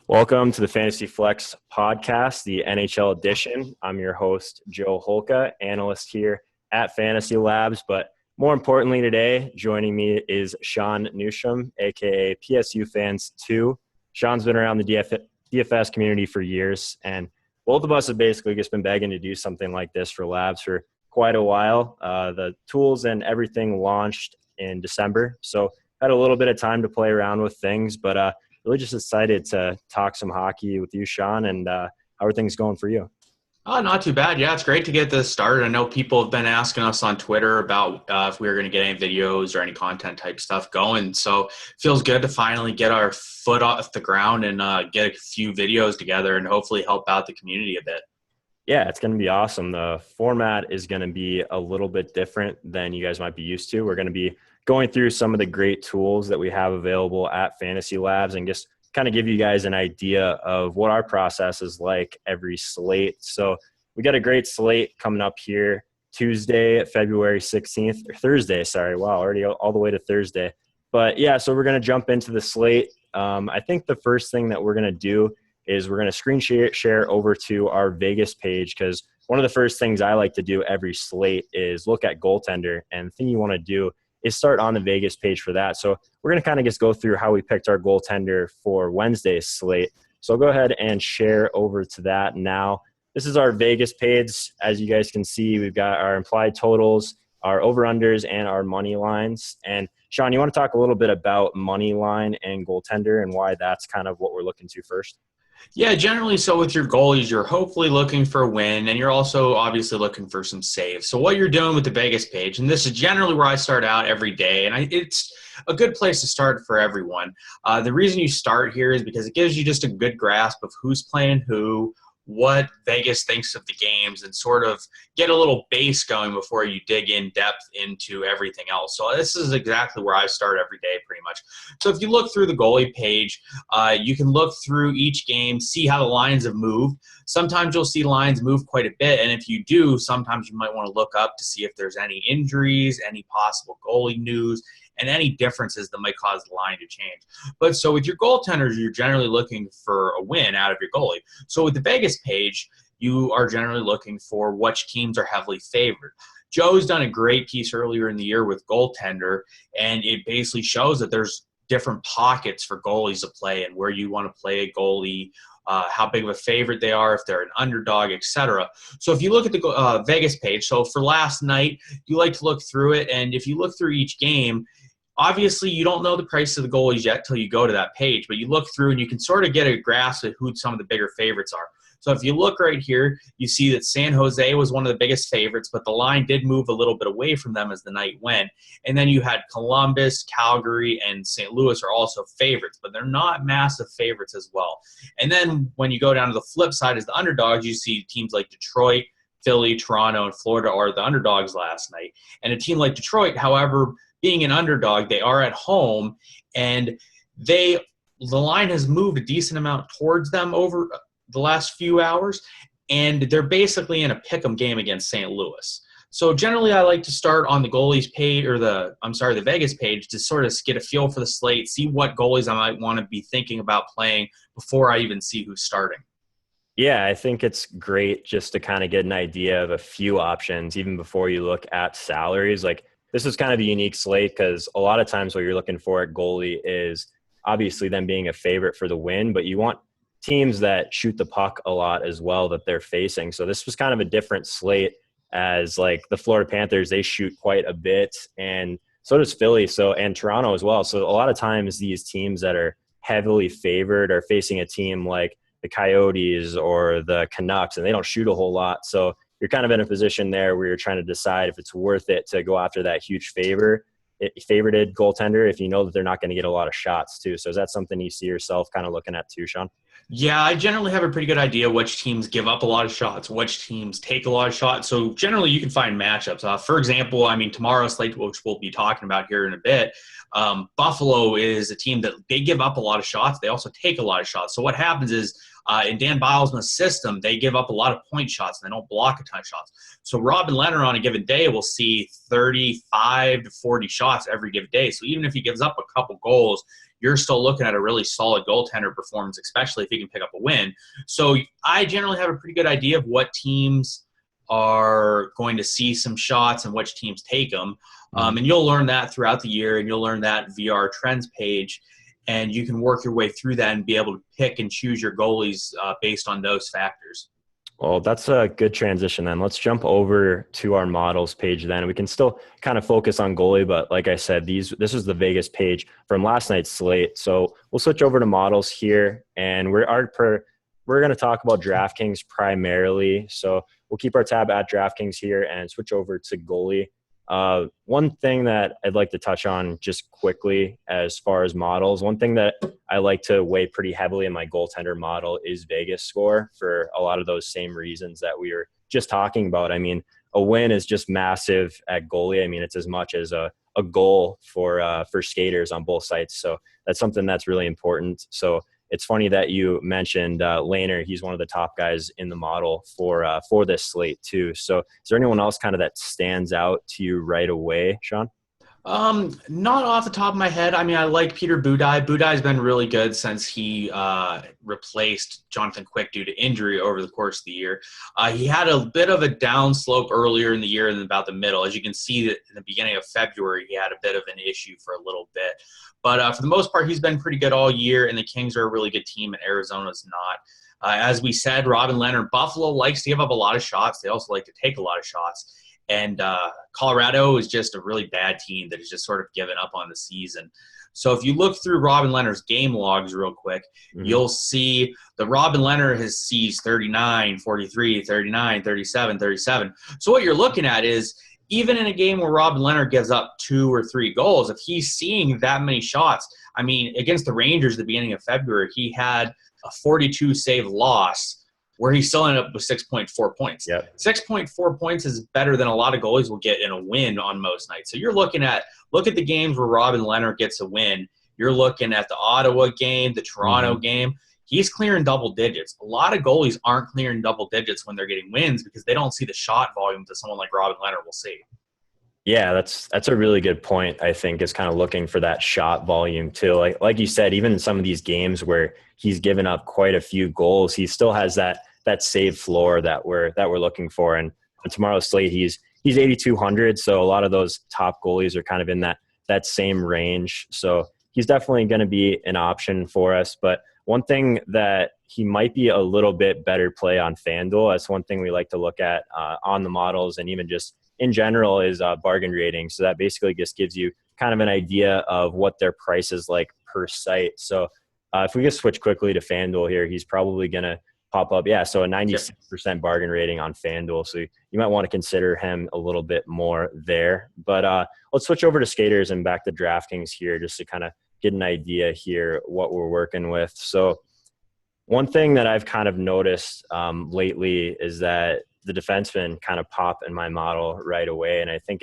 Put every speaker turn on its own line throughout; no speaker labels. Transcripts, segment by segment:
Welcome to the Fantasy Flex podcast, the NHL edition. I'm your host, Joe Holka, analyst here at FantasyLabs. But more importantly today, joining me is Sean Newsham, a.k.a. PSU Fans 2. Sean's been around the DFS community for years, and both of us have basically just been begging to do something like this for Labs for quite a while. The tools and everything launched in December, so had a little bit of time to play around with things, but really just excited to talk some hockey with you, Sean, and how are things going for you?
Oh, not too bad. Yeah, it's great to get this started. I know people have been asking us on Twitter about if we were going to get any videos or any content type stuff going. So it feels good to finally get our foot off the ground and get a few videos together and hopefully help out the community a bit.
Yeah, it's going to be awesome. The format is going to be a little bit different than you guys might be used to. We're going to be going through some of the great tools that we have available at FantasyLabs and just kind of give you guys an idea of what our process is like every slate. So we got a great slate coming up here Tuesday, February 16th, or Thursday, sorry. Wow, already all the way to Thursday. But yeah, so we're going to jump into the slate. I think the first thing that we're going to do is we're going to screen share over to our Vegas page, because one of the first things I like to do every slate is look at goaltender. And the thing you want to do is start on the Vegas page for that. So we're going to kind of just go through how we picked our goaltender for Wednesday's slate. So I'll go ahead and share over to that now. This is our Vegas page. As you guys can see, we've got our implied totals, our over-unders, and our money lines. And Sean, you want to talk a little bit about money line and goaltender and why that's kind of what we're looking to first?
Yeah, generally, so with your goalies, you're hopefully looking for a win, and you're also obviously looking for some saves. So what you're doing with the Vegas page, and this is generally where I start out every day, and it's a good place to start for everyone. The reason you start here is because it gives you just a good grasp of who's playing who, what Vegas thinks of the games, and sort of get a little base going before you dig in depth into everything else. So this is exactly where I start every day pretty much. So if you look through the goalie page, you can look through each game, see how the lines have moved. Sometimes you'll see lines move quite a bit, and if you do, sometimes you might want to look up to see if there's any injuries, any possible goalie news, and any differences that might cause the line to change. But so with your goaltenders, you're generally looking for a win out of your goalie. So with the Vegas page, you are generally looking for which teams are heavily favored. Joe's done a great piece earlier in the year with goaltender, and it basically shows that there's different pockets for goalies to play and where you want to play a goalie, how big of a favorite they are, if they're an underdog, etc. So if you look at the Vegas page, so for last night, you like to look through it, and if you look through each game, obviously, you don't know the price of the goalies yet till you go to that page, but you look through and you can sort of get a grasp of who some of the bigger favorites are. So if you look right here, you see that San Jose was one of the biggest favorites, but the line did move a little bit away from them as the night went. And then you had Columbus, Calgary, and St. Louis are also favorites, but they're not massive favorites as well. And then when you go down to the flip side as the underdogs, you see teams like Detroit, Philly, Toronto, and Florida are the underdogs last night. And a team like Detroit, however, being an underdog, they are at home, and the line has moved a decent amount towards them over the last few hours, and they're basically in a pick'em game against St. Louis. So generally, I like to start on the goalies page, or the Vegas page, to sort of get a feel for the slate, see what goalies I might want to be thinking about playing before I even see who's starting.
Yeah, I think it's great just to kind of get an idea of a few options, even before you look at salaries. Like, this is kind of a unique slate because a lot of times what you're looking for at goalie is obviously them being a favorite for the win, but you want teams that shoot the puck a lot as well that they're facing. So this was kind of a different slate, as like the Florida Panthers, they shoot quite a bit, and so does Philly, and Toronto as well. So a lot of times these teams that are heavily favored are facing a team like the Coyotes or the Canucks, and they don't shoot a whole lot. So you're kind of in a position there where you're trying to decide if it's worth it to go after that huge favorited goaltender if you know that they're not going to get a lot of shots too. So is that something you see yourself kind of looking at too, Sean?
Yeah, I generally have a pretty good idea which teams give up a lot of shots, which teams take a lot of shots. So generally you can find matchups. For example, tomorrow's slate, which we'll be talking about here in a bit, Buffalo is a team that they give up a lot of shots. They also take a lot of shots. So what happens is in Dan Bilesman's system, they give up a lot of point shots and they don't block a ton of shots. So Robin Leonard on a given day will see 35 to 40 shots every given day. So even if he gives up a couple goals, you're still looking at a really solid goaltender performance, especially if he can pick up a win. So I generally have a pretty good idea of what teams are going to see some shots and which teams take them. And you'll learn that throughout the year, and you'll learn that via our trends page, and you can work your way through that and be able to pick and choose your goalies based on those factors.
Well, that's a good transition then. Let's jump over to our models page then. We can still kind of focus on goalie, but like I said, this is the Vegas page from last night's slate. So we'll switch over to models here, and we're going to talk about DraftKings primarily. So we'll keep our tab at DraftKings here and switch over to goalie. One thing that I'd like to touch on just quickly as far as models, one thing that I like to weigh pretty heavily in my goaltender model is Vegas score for a lot of those same reasons that we were just talking about. I mean, a win is just massive at goalie. I mean, it's as much as a goal for skaters on both sides. So that's something that's really important. So it's funny that you mentioned Lehner. He's one of the top guys in the model for this slate too. So is there anyone else kind of that stands out to you right away, Sean?
Not off the top of my head. I mean, I like Peter Budaj. Budaj's been really good since he replaced Jonathan Quick due to injury over the course of the year. He had a bit of a downslope earlier in the year than about the middle. As you can see, that in the beginning of February, he had a bit of an issue for a little bit. But for the most part, he's been pretty good all year, and the Kings are a really good team, and Arizona's not. As we said, Robin Lehner, Buffalo likes to give up a lot of shots. They also like to take a lot of shots. And Colorado is just a really bad team that has just sort of given up on the season. So if you look through Robin Lehner's game logs real quick, you'll see the Robin Lehner sees 39, 43, 39, 37, 37. So what you're looking at is even in a game where Robin Lehner gives up 2 or 3 goals, if he's seeing that many shots, I mean, against the Rangers at the beginning of February, he had a 42 save loss where he still ended up with 6.4 points.
Yep.
6.4 points is better than a lot of goalies will get in a win on most nights. So you're look at the games where Robin Lehner gets a win. You're looking at the Ottawa game, the Toronto game. He's clearing double digits. A lot of goalies aren't clearing double digits when they're getting wins because they don't see the shot volume that someone like Robin Lehner will see.
Yeah, that's a really good point, I think, is kind of looking for that shot volume too. Like you said, even in some of these games where he's given up quite a few goals, he still has that save floor that we're looking for. And on tomorrow's slate, he's 8,200. So a lot of those top goalies are kind of in that same range. So he's definitely going to be an option for us. But one thing that he might be a little bit better play on FanDuel, that's one thing we like to look at on the models and even just in general is bargain rating. So that basically just gives you kind of an idea of what their price is like per site. So if we just switch quickly to FanDuel here, he's probably going to pop up. Yeah, so a 96% bargain rating on FanDuel. So you might want to consider him a little bit more there. But let's switch over to skaters and back to DraftKings here just to kind of get an idea here what we're working with. So one thing that I've kind of noticed lately is that the defenseman kind of pop in my model right away. And I think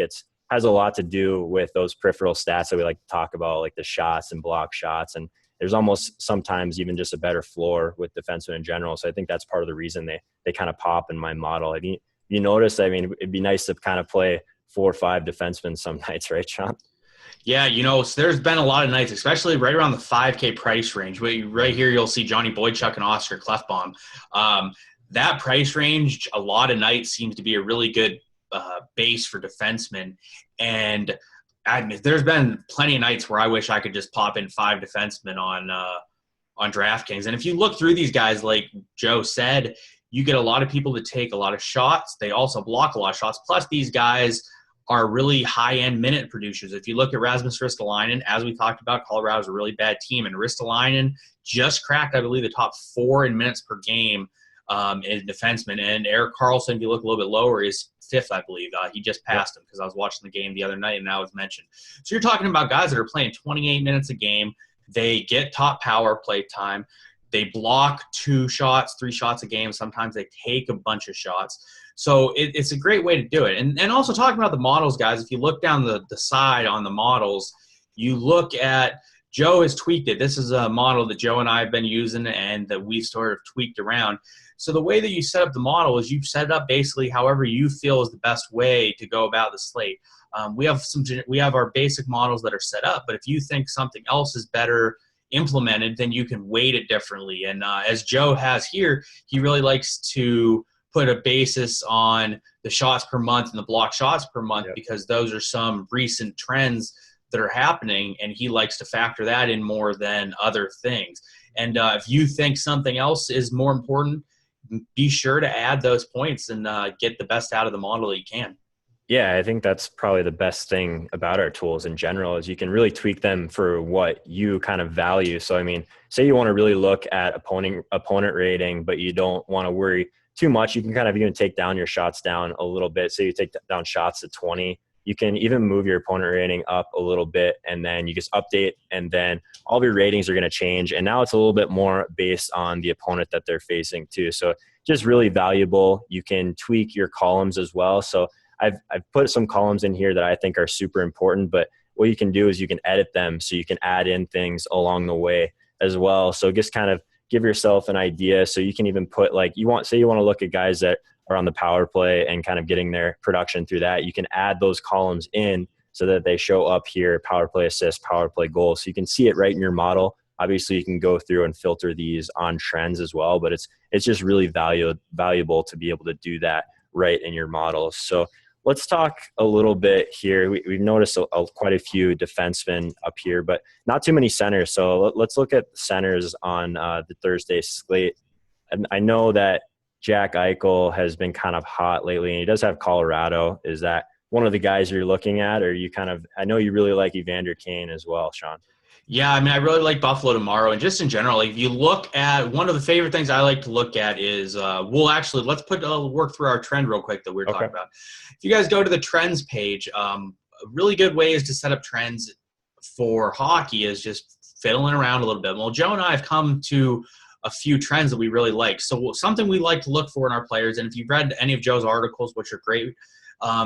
has a lot to do with those peripheral stats that we like to talk about, like the shots and block shots. And there's almost sometimes even just a better floor with defensemen in general. So I think that's part of the reason they kind of pop in my model. I mean, you notice, I mean, it'd be nice to kind of play 4 or 5 defensemen some nights, right, Sean?
Yeah, so there's been a lot of nights, especially right around the 5K price range. Right here, you'll see Johnny Boychuk and Oscar Klefbom. That price range, a lot of nights seems to be a really good base for defensemen. And there's been plenty of nights where I wish I could just pop in 5 defensemen on DraftKings. And if you look through these guys, like Joe said, you get a lot of people that take a lot of shots. They also block a lot of shots. Plus, these guys are really high-end minute producers. If you look at Rasmus Ristolainen, as we talked about, Colorado's a really bad team. And Ristolainen just cracked, I believe, the top 4 in minutes per game in defenseman. And Erik Karlsson, if you look a little bit lower, is 5th, I believe. He just passed him because I was watching the game the other night and that was mentioned. So you're talking about guys that are playing 28 minutes a game. They get top power play time. They block 2 shots, 3 shots a game. Sometimes they take a bunch of shots. So it's a great way to do it. And also talking about the models, guys, if you look down the side on the models, you look at Joe has tweaked it. This is a model that Joe and I have been using and that we've sort of tweaked around. So the way that you set up the model is you set it up basically however you feel is the best way to go about the slate. We have our basic models that are set up, but if you think something else is better implemented, then you can weight it differently. And as Joe has here, he really likes to put a basis on the shots per month and the block shots per month, because those are some recent trends that are happening, and he likes to factor that in more than other things. And if you think something else is more important, be sure to add those points and get the best out of the model that you can.
Yeah, I think that's probably the best thing about our tools in general is you can really tweak them for what you kind of value. So, I mean, say you want to really look at opponent rating, but you don't want to worry too much. You can kind of even take down your shots down a little bit. Say you take down shots to 20. You can even move your opponent rating up a little bit, and then you just update, and then all of your ratings are going to change. And now it's a little bit more based on the opponent that they're facing too. So just really valuable. You can tweak your columns as well. So I've put some columns in here that I think are super important, but what you can do is you can edit them so you can add in things along the way as well. So just kind of give yourself an idea. So you can even put say you want to look at guys that are on the power play and kind of getting their production through that. You can add those columns in so that they show up here, power play assist, power play goal. So you can see it right in your model. Obviously you can go through and filter these on trends as well, but it's just really valuable to be able to do that right in your model. So let's talk a little bit here. We've noticed quite a few defensemen up here, but not too many centers. So let's look at centers on the Thursday slate. And I know that Jack Eichel has been kind of hot lately, and he does have Colorado. Is that one of the guys you're looking at, or I know you really like Evander Kane as well, Sean?
Yeah, I mean, I really like Buffalo tomorrow. And just in general, if you look at one of the favorite things I like to look at is let's work through our trend real quick that we were talking about. If you guys go to the trends page, a really good way is to set up trends for hockey is just fiddling around a little bit. Well, Joe and I have come to a few trends that we really like. So something we like to look for in our players, and if you've read any of Joe's articles, which are great,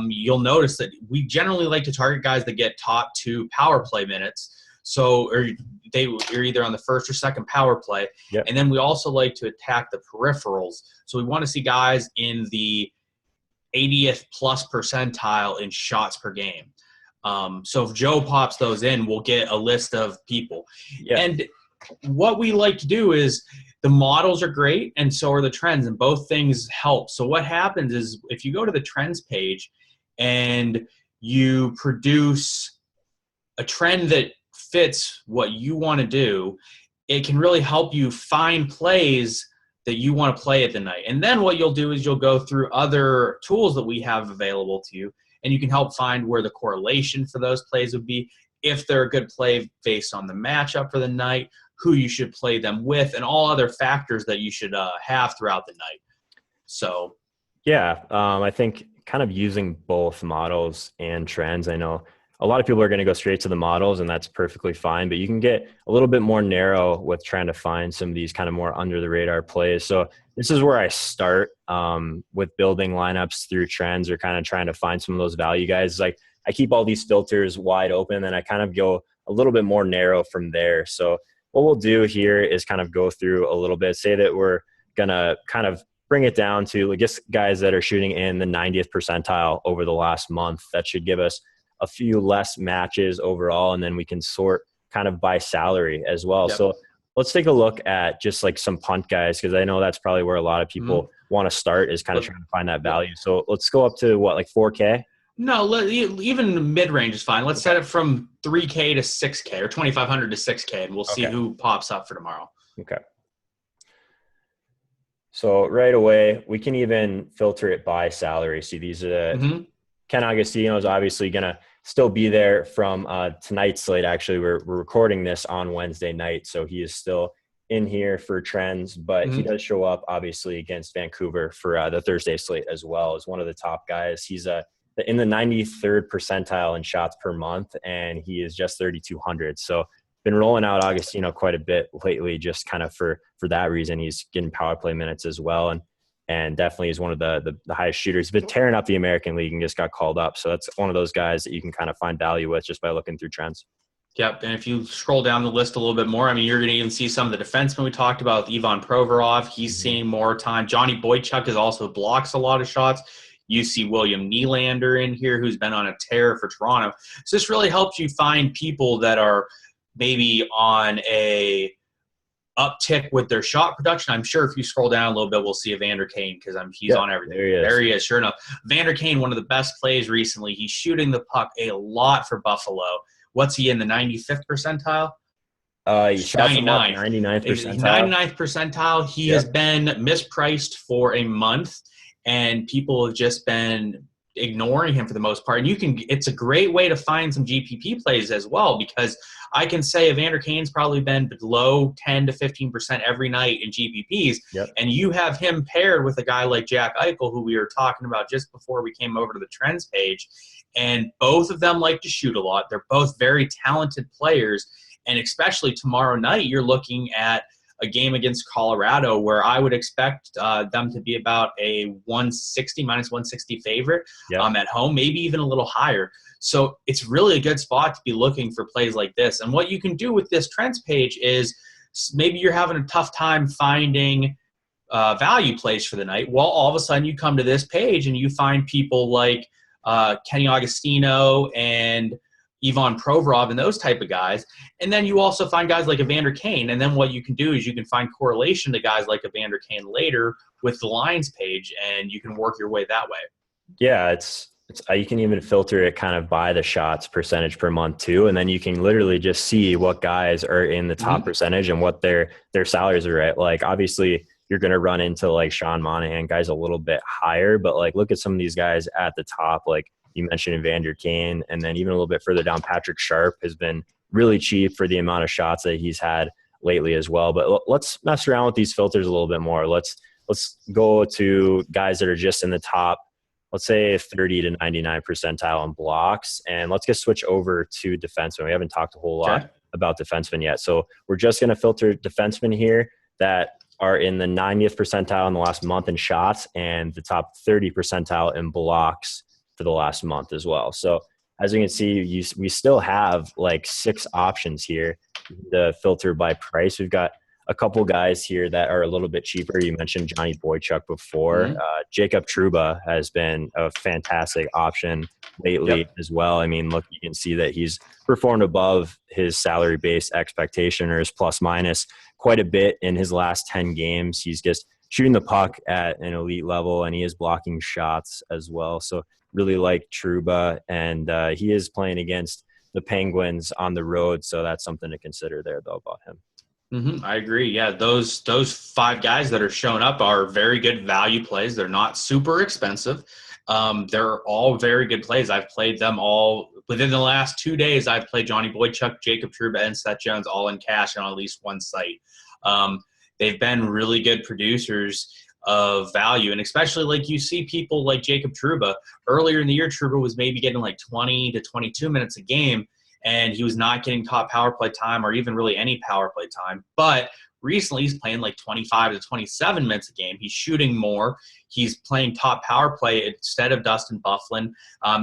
you'll notice that we generally like to target guys that get top 2 power play minutes. So you're either on the first or second power play. Yep. And then we also like to attack the peripherals. So we want to see guys in the 80th plus percentile in shots per game. So if Joe pops those in, we'll get a list of people. Yep. And what we like to do is the models are great, and so are the trends, and both things help. So what happens is if you go to the trends page and you produce a trend that fits what you want to do, it can really help you find plays that you want to play at the night. And then what you'll do is you'll go through other tools that we have available to you, and you can help find where the correlation for those plays would be, if they're a good play based on the matchup for the night, who you should play them with, and all other factors that you should have throughout the night. So,
yeah, I think kind of using both models and trends. I know a lot of people are going to go straight to the models, and that's perfectly fine, but you can get a little bit more narrow with trying to find some of these kind of more under the radar plays. So this is where I start with building lineups through trends, or kind of trying to find some of those value guys. Like I keep all these filters wide open, and I kind of go a little bit more narrow from there. So what we'll do here is kind of go through a little bit, say that we're going to kind of bring it down to just guys that are shooting in the 90th percentile over the last month. That should give us a few less matches overall, and then we can sort kind of by salary as well. Yep. So let's take a look at just like some punt guys, because I know that's probably where a lot of people want to start, is kind of trying to find that value. So let's go up to like 4K?
No, even mid-range is fine. Let's set it from 3K to 6K, or 2,500 to 6K, and we'll see who pops up for tomorrow.
Okay. So right away, we can even filter it by salary. See, these are the Ken Agostino is obviously going to still be there from tonight's slate. Actually, we're recording this on Wednesday night, so he is still in here for trends, but he does show up obviously against Vancouver for the Thursday slate as well as one of the top guys. He's in the 93rd percentile in shots per month, and he is just 3,200. So been rolling out Agostino quite a bit lately, just kind of for that reason. He's getting power play minutes as well, and definitely is one of the highest shooters. He's been tearing up the American League and just got called up. So that's one of those guys that you can kind of find value with just by looking through trends.
Yep, and if you scroll down the list a little bit more, I mean, you're going to even see some of the defensemen we talked about, with Ivan Provorov. He's seeing more time. Johnny Boychuk is also blocks a lot of shots. You see William Nylander in here, who's been on a tear for Toronto. So this really helps you find people that are maybe on a uptick with their shot production. I'm sure if you scroll down a little bit, we'll see Evander Kane because he's on everything. There he is. Sure enough. Evander Kane, one of the best plays recently. He's shooting the puck a lot for Buffalo. What's he in the 95th percentile?
He's 99th. 99th percentile.
99th percentile. He has been mispriced for a month, and people have just been ignoring him for the most part. And it's a great way to find some GPP plays as well, because I can say Evander Kane's probably been below 10 to 15% every night in GPPs. And you have him paired with a guy like Jack Eichel, who we were talking about just before we came over to the trends page. And both of them like to shoot a lot. They're both very talented players. And especially tomorrow night, you're looking at a game against Colorado where I would expect them to be about a minus 160 favorite at home, maybe even a little higher. So it's really a good spot to be looking for plays like this. And what you can do with this trends page is maybe you're having a tough time finding value plays for the night. Well, all of a sudden you come to this page and you find people like Kenny Agostino and Ivan Provorov and those type of guys. And then you also find guys like Evander Kane. And then what you can do is you can find correlation to guys like Evander Kane later with the lines page, and you can work your way that way.
Yeah, it's you can even filter it kind of by the shots percentage per month too. And then you can literally just see what guys are in the top percentage and what their salaries are at. Like, obviously you're going to run into like Sean Monahan, guys a little bit higher, but like, look at some of these guys at the top. Like, you mentioned Evander Kane, and then even a little bit further down, Patrick Sharp has been really cheap for the amount of shots that he's had lately as well. But let's mess around with these filters a little bit more. Let's go to guys that are just in the top, let's say 30 to 99 percentile in blocks, and let's just switch over to defensemen. We haven't talked a whole lot about defensemen yet. So we're just going to filter defensemen here that are in the 90th percentile in the last month in shots and the top 30 percentile in blocks for the last month as well. So as you can see, we still have like 6 options here to filter by price. We've got a couple guys here that are a little bit cheaper. You mentioned Johnny Boychuk before. Jacob Trouba has been a fantastic option lately as well. I mean, look, you can see that he's performed above his salary-based expectation, or his plus-minus, quite a bit in his last 10 games. He's just shooting the puck at an elite level, and he is blocking shots as well. So really like Trouba, and he is playing against the Penguins on the road, so that's something to consider there, though, about him.
I agree. Yeah, those 5 guys that are showing up are very good value plays. They're not super expensive. They're all very good plays. I've played them all within the last 2 days. I've played Johnny Boychuk, Jacob Trouba, and Seth Jones all in cash on at least one site. They've been really good producers of value, and especially like you see people like Jacob Trouba. Earlier in the year, Trouba was maybe getting like 20 to 22 minutes a game, and he was not getting top power play time or even really any power play time. But recently he's playing like 25 to 27 minutes a game. He's shooting more. He's playing top power play instead of Dustin Byfuglien.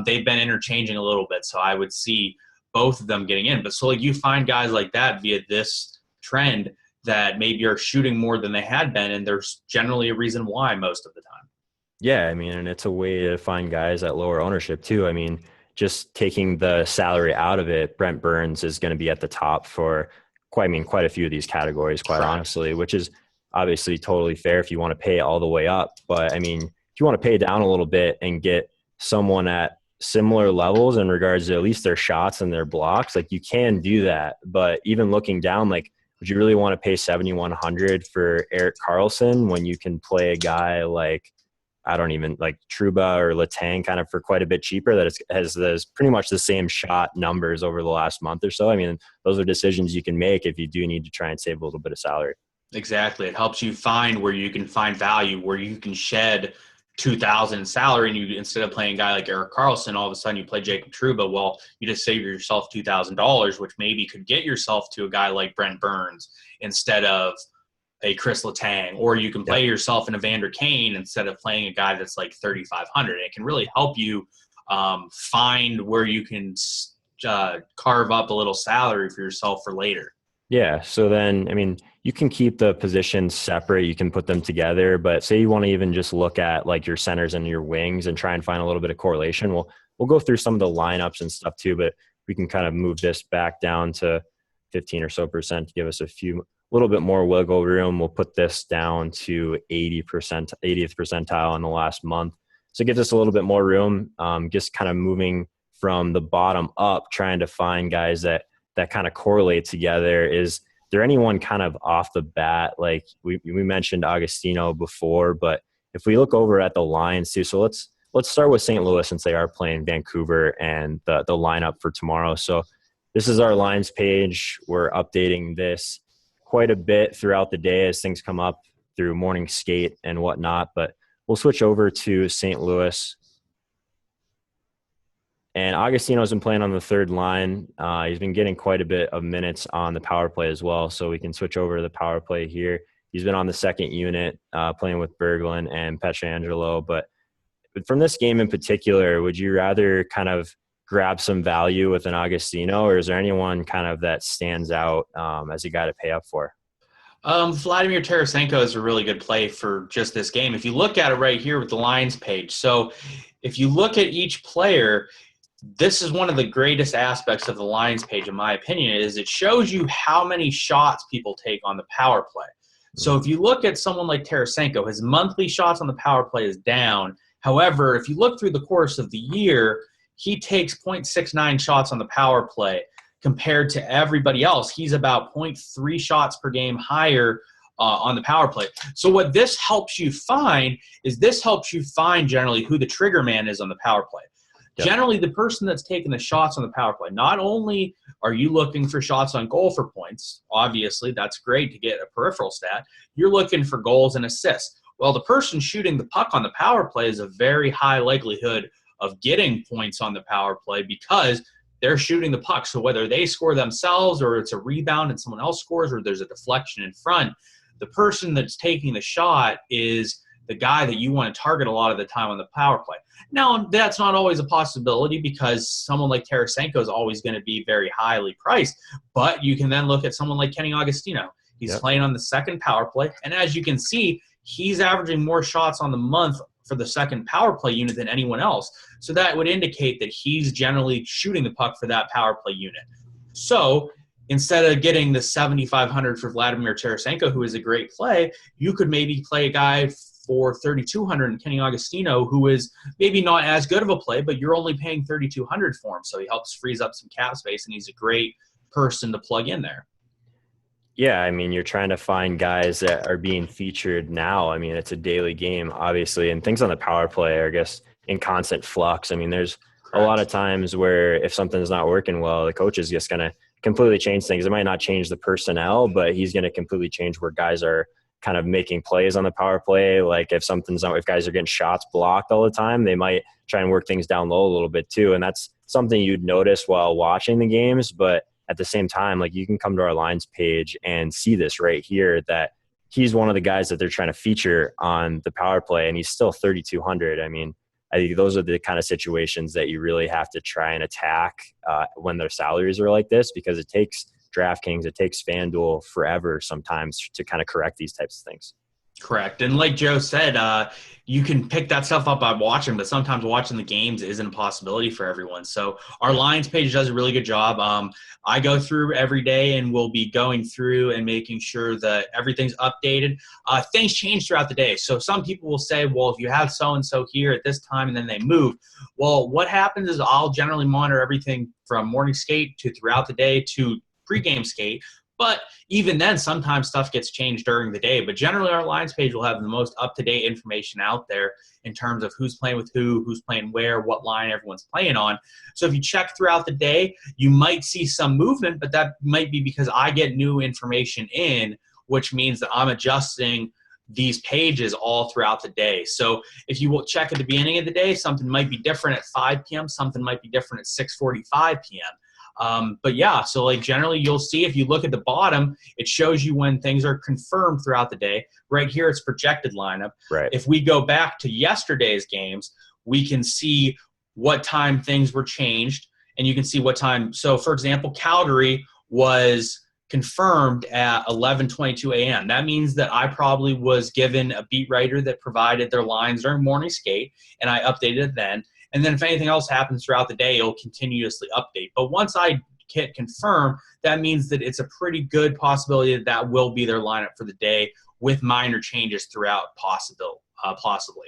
They've been interchanging a little bit, so I would see both of them getting in. But so like you find guys like that via this trend that maybe are shooting more than they had been, and there's generally a reason why most of the time.
Yeah, I mean, and it's a way to find guys at lower ownership too. I mean, just taking the salary out of it, Brent Burns is going to be at the top for quite a few of these categories, quite honestly, which is obviously totally fair if you want to pay all the way up. But I mean, if you want to pay down a little bit and get someone at similar levels in regards to at least their shots and their blocks, like, you can do that. But even looking down, like, would you really want to pay $7,100 for Erik Karlsson when you can play a guy like, I don't even like Trouba or Letang kind of for quite a bit cheaper that has pretty much the same shot numbers over the last month or so? I mean, those are decisions you can make if you do need to try and save a little bit of salary.
Exactly. It helps you find where you can find value, where you can shed $2,000 in salary, and you, instead of playing a guy like Erik Karlsson, all of a sudden you play Jacob Trouba. Well, you just save yourself $2,000, which maybe could get yourself to a guy like Brent Burns instead of a Chris Letang, or you can play yourself in Evander Kane instead of playing a guy that's like 3,500. It can really help you find where you can carve up a little salary for yourself for later.
Yeah. So then, I mean, you can keep the positions separate. You can put them together, but say you want to even just look at like your centers and your wings and try and find a little bit of correlation. We'll go through some of the lineups and stuff too, but we can kind of move this back down to 15 or so percent to give us a little bit more wiggle room. We'll put this down to 80th percentile in the last month. So it gives us a little bit more room, just kind of moving from the bottom up, trying to find guys that kind of correlate together. Is there anyone kind of off the bat? Like we mentioned Agostino before, but if we look over at the lines too, so let's start with St. Louis since they are playing Vancouver and the lineup for tomorrow. So this is our lines page. We're updating this quite a bit throughout the day as things come up through morning skate and whatnot, but we'll switch over to St. Louis. And Agostino's been playing on the third line. He's been getting quite a bit of minutes on the power play as well, so we can switch over to the power play here. He's been on the second unit playing with Berglund and Pietrangelo. But from this game in particular, would you rather kind of grab some value with an Agostino, or is there anyone kind of that stands out as a guy to pay up for?
Vladimir Tarasenko is a really good play for just this game. If you look at it right here with the lines page, so if you look at each player, this is one of the greatest aspects of the lines page, in my opinion, is it shows you how many shots people take on the power play. So if you look at someone like Tarasenko, his monthly shots on the power play is down. However, if you look through the course of the year, he takes 0.69 shots on the power play. Compared to everybody else, he's about 0.3 shots per game higher on the power play. So what this helps you find is generally who the trigger man is on the power play. Yep. Generally, the person that's taking the shots on the power play, not only are you looking for shots on goal for points, obviously that's great to get a peripheral stat, you're looking for goals and assists. Well, the person shooting the puck on the power play is a very high likelihood of getting points on the power play because they're shooting the puck. So whether they score themselves or it's a rebound and someone else scores or there's a deflection in front, the person that's taking the shot is the guy that you want to target a lot of the time on the power play. Now, that's not always a possibility because someone like Tarasenko is always going to be very highly priced, but you can then look at someone like Kenny Agostino. He's playing on the second power play, and as you can see, he's averaging more shots on the month for the second power play unit than anyone else. So that would indicate that he's generally shooting the puck for that power play unit. So instead of getting the 7,500 for Vladimir Tarasenko, who is a great play, you could maybe play a guy for 3,200 in Kenny Agostino, who is maybe not as good of a play, but you're only paying 3,200 for him. So he helps freeze up some cap space, and he's a great person to plug in there.
Yeah, I mean, you're trying to find guys that are being featured now. I mean, it's a daily game, obviously, and things on the power play are, I guess, in constant flux. I mean, there's a lot of times where if something's not working well, the coach is just going to completely change things. It might not change the personnel, but he's going to completely change where guys are kind of making plays on the power play. Like if guys are getting shots blocked all the time, they might try and work things down low a little bit too. And that's something you'd notice while watching the games, but at the same time, like you can come to our lines page and see this right here that he's one of the guys that they're trying to feature on the power play, and he's still 3,200. I mean, I think those are the kind of situations that you really have to try and attack when their salaries are like this, because it takes DraftKings, it takes FanDuel forever sometimes to kind of correct these types of things.
Correct. And like Joe said, you can pick that stuff up by watching, but sometimes watching the games isn't a possibility for everyone. So our lines page does a really good job. I go through every day and we'll be going through and making sure that everything's updated. Things change throughout the day. So some people will say, well, if you have so-and-so here at this time and then they move, well, what happens is I'll generally monitor everything from morning skate to throughout the day to pregame skate. But even then, sometimes stuff gets changed during the day. But generally, our lines page will have the most up-to-date information out there in terms of who's playing with who's playing where, what line everyone's playing on. So if you check throughout the day, you might see some movement, but that might be because I get new information in, which means that I'm adjusting these pages all throughout the day. So if you will check at the beginning of the day, something might be different at 5 p.m., something might be different at 6:45 p.m. But yeah, so like generally you'll see if you look at the bottom, it shows you when things are confirmed throughout the day. Right here, it's projected lineup.
Right.
If we go back to yesterday's games, we can see what time things were changed, and you can see what time. So for example, Calgary was confirmed at 11:22 a.m. That means that I probably was given a beat writer that provided their lines during morning skate, and I updated it then. And then if anything else happens throughout the day, it'll continuously update. But once I hit confirm, that means that it's a pretty good possibility that that will be their lineup for the day with minor changes throughout possibly.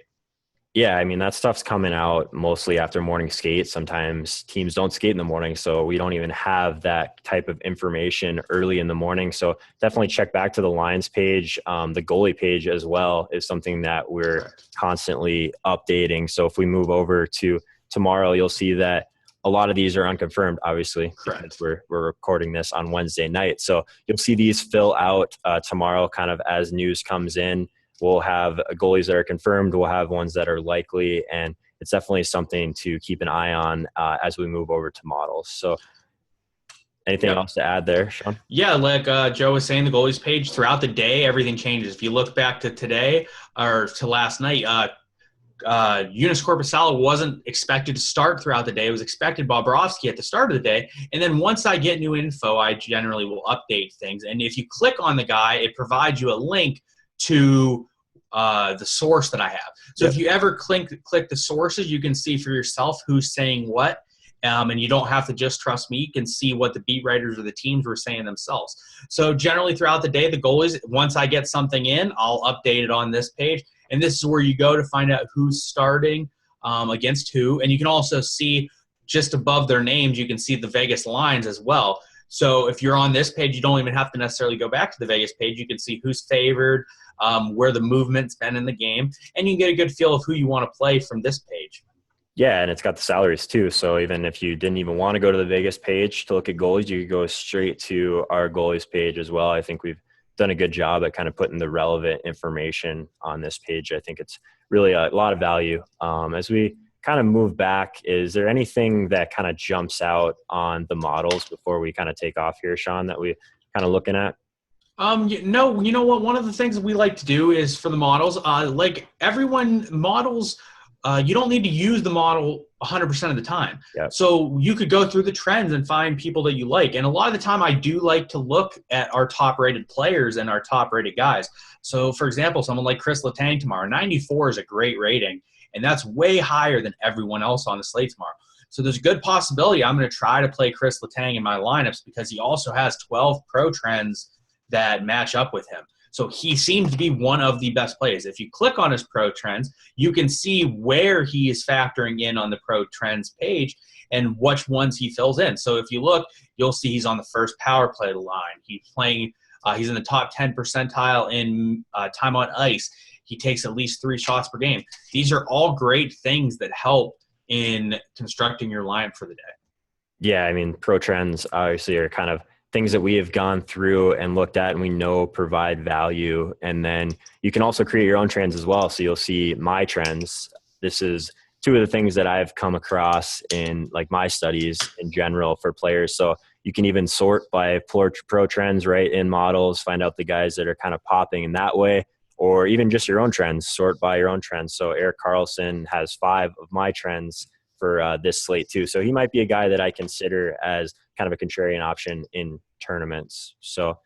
Yeah, I mean, that stuff's coming out mostly after morning skate. Sometimes teams don't skate in the morning, so we don't even have that type of information early in the morning. So definitely check back to the lines page. The goalie page as well is something that we're constantly updating. So if we move over to tomorrow, you'll see that a lot of these are unconfirmed, obviously, because we're recording this on Wednesday night. So you'll see these fill out tomorrow kind of as news comes in. We'll have goalies that are confirmed. We'll have ones that are likely, and it's definitely something to keep an eye on as we move over to models. So anything else to add there, Sean?
Yeah, like Joe was saying, the goalies page throughout the day, everything changes. If you look back to today or to last night, Joonas Korpisalo wasn't expected to start throughout the day. It was expected Bobrovsky at the start of the day. And then once I get new info, I generally will update things. And if you click on the guy, it provides you a link to the source that I have. So if you ever click the sources, you can see for yourself who's saying what, and you don't have to just trust me. You can see what the beat writers or the teams were saying themselves. So generally throughout the day, the goalies, once I get something in, I'll update it on this page. And this is where you go to find out who's starting against who. And you can also see just above their names, you can see the Vegas lines as well. So if you're on this page, you don't even have to necessarily go back to the Vegas page. You can see who's favored, where the movement's been in the game, and you can get a good feel of who you want to play from this page.
Yeah, and it's got the salaries too. So even if you didn't even want to go to the Vegas page to look at goalies, you could go straight to our goalies page as well. I think we've done a good job at kind of putting the relevant information on this page. I think it's really a lot of value. As we kind of move back, is there anything that kind of jumps out on the models before we kind of take off here, Sean, that we kind of looking at?
No, you know what? One of the things that we like to do is for the models, like everyone models, you don't need to use the model 100% of the time.
Yep.
So you could go through the trends and find people that you like. And a lot of the time I do like to look at our top rated players and our top rated guys. So for example, someone like Chris Letang tomorrow, 94 is a great rating. And that's way higher than everyone else on the slate tomorrow. So there's a good possibility I'm going to try to play Chris Letang in my lineups because he also has 12 pro trends that match up with him. So he seems to be one of the best plays. If you click on his pro trends, you can see where he is factoring in on the pro trends page and which ones he fills in. So if you look, you'll see he's on the first power play line. He's playing. He's in the top 10 percentile in time on ice. He takes at least 3 shots per game. These are all great things that help in constructing your lineup for the day.
Yeah, I mean, pro trends obviously are kind of things that we have gone through and looked at and we know provide value. And then you can also create your own trends as well. So you'll see my trends. This is 2 of the things that I've come across in like my studies in general for players. So you can even sort by pro trends, right, in models, find out the guys that are kind of popping in that way, or even just your own trends, sort by your own trends. So Erik Karlsson has 5 of my trends for this slate too. So he might be a guy that I consider as kind of a contrarian option in tournaments. So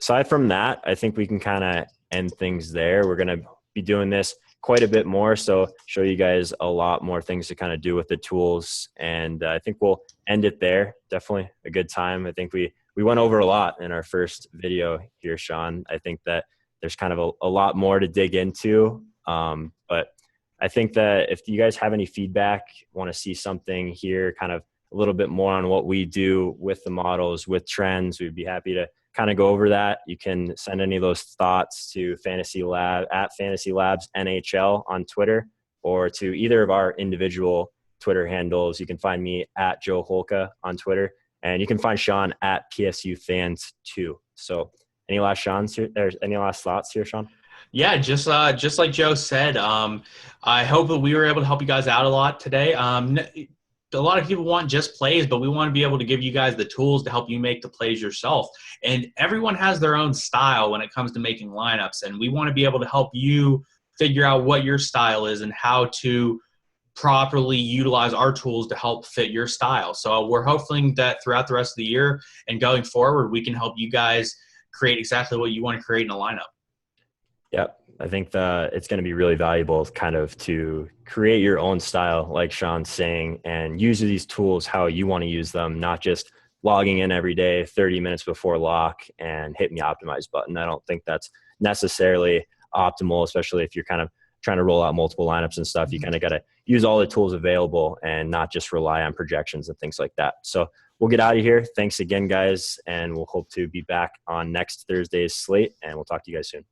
aside from that, I think we can kind of end things there. We're going to be doing this quite a bit more, so show you guys a lot more things to kind of do with the tools. And I think we'll end it there. Definitely a good time. I think we went over a lot in our first video here, Sean. I think that there's kind of a lot more to dig into. But I think that if you guys have any feedback, want to see something here, kind of a little bit more on what we do with the models, with trends, we'd be happy to kind of go over that. You can send any of those thoughts to FantasyLab at FantasyLabs NHL on Twitter, or to either of our individual Twitter handles. You can find me at Joe Holka on Twitter, and you can find Sean at PSUFans2. So any last thoughts here, Sean?
Yeah, just like Joe said, I hope that we were able to help you guys out a lot today. A lot of people want just plays, but we want to be able to give you guys the tools to help you make the plays yourself. And everyone has their own style when it comes to making lineups, and we want to be able to help you figure out what your style is and how to properly utilize our tools to help fit your style. So we're hoping that throughout the rest of the year and going forward, we can help you guys create exactly what you want to create in a lineup.
Yep. I think it's going to be really valuable kind of to create your own style, like Sean's saying, and use these tools how you want to use them, not just logging in every day 30 minutes before lock and hitting the optimize button. I don't think that's necessarily optimal, especially if you're kind of trying to roll out multiple lineups and stuff. You kind of got to use all the tools available and not just rely on projections and things like that. So we'll get out of here. Thanks again, guys, and we'll hope to be back on next Thursday's slate, and we'll talk to you guys soon.